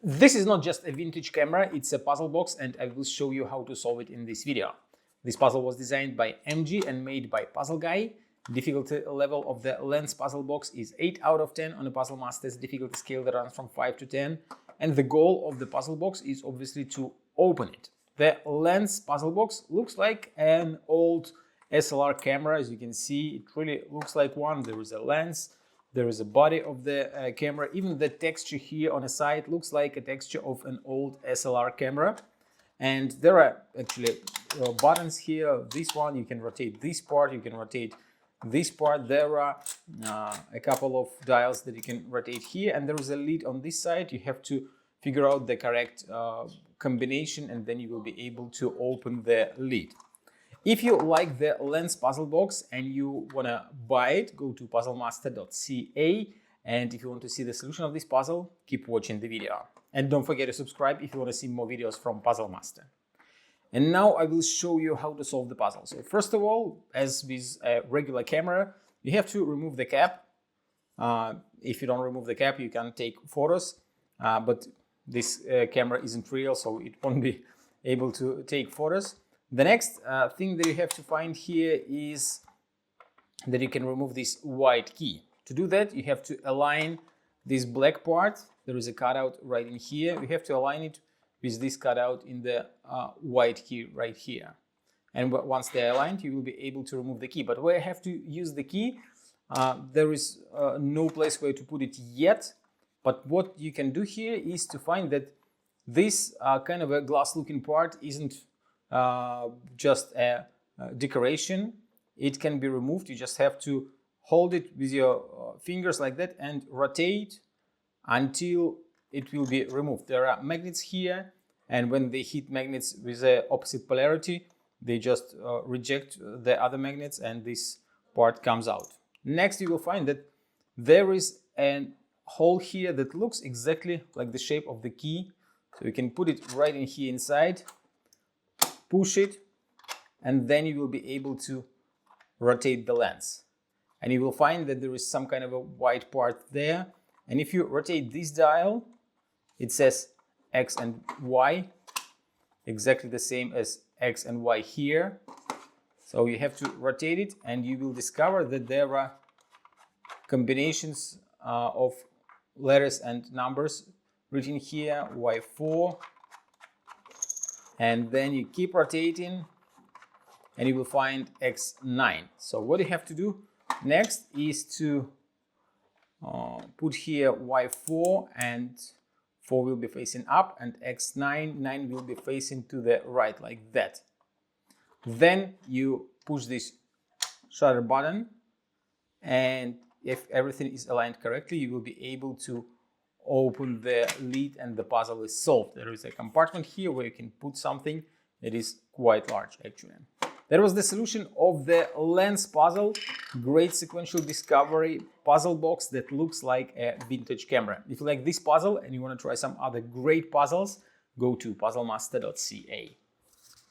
This is not just a vintage camera, it's a puzzle box, and I will show you how to solve it in this video. This puzzle was designed by MG and made by Puzzle Guy. Difficulty level of the L3NS Puzzle Box is 8 out of 10 on a Puzzle Master's difficulty scale that runs from 5 to 10. And the goal of the puzzle box is obviously to open it. The L3NS Puzzle Box looks like an old SLR camera. As you can see, it really looks like one. There is a lens, there is a body of the camera. Even the texture here on the side looks like a texture of an old SLR camera. And there are actually buttons here. This one, you can rotate this part, you can rotate this part. There are a couple of dials that you can rotate here, and there is a lid on this side. You have to figure out the correct combination, and then you will be able to open the lid. If you like the L3NS Puzzle Box and you want to buy it, go to puzzlemaster.ca, and if you want to see the solution of this puzzle, keep watching the video. And don't forget to subscribe if you want to see more videos from Puzzle Master. And now I will show you how to solve the puzzle. So first of all, as with a regular camera, you have to remove the cap. If you don't remove the cap, you can take photos, but this camera isn't real, so it won't be able to take photos. The next thing that you have to find here is that you can remove this white key. To do that, you have to align this black part. There is a cutout right in here. You have to align it with this cutout in the white key right here. And once they're aligned, you will be able to remove the key. But where I have to use the key, there is no place where to put it yet. But what you can do here is to find that this kind of a glass-looking part isn't just a decoration. It can be removed. You just have to hold it with your fingers like that and rotate until it will be removed. There are magnets here, and when they hit magnets with the opposite polarity, they just reject the other magnets, and this part comes out. Next, you will find that there is a hole here that looks exactly like the shape of the key. So you can put it right in here inside, push it, and then you will be able to rotate the lens. And you will find that there is some kind of a white part there. And if you rotate this dial, it says X and Y, exactly the same as X and Y here. So you have to rotate it, and you will discover that there are combinations of letters and numbers written here, Y4. And then you keep rotating, and you will find X9. So what you have to do next is to put here Y4, and 4 will be facing up, and X9, 9 will be facing to the right, like that. Then you push this shutter button, and if everything is aligned correctly, you will be able to open the lid, and the puzzle is solved. There is a compartment here where you can put something that is quite large, actually. That was the solution of the L3NS puzzle. Great sequential discovery puzzle box that looks like a vintage camera. If you like this puzzle and you want to try some other great puzzles, go to puzzlemaster.ca.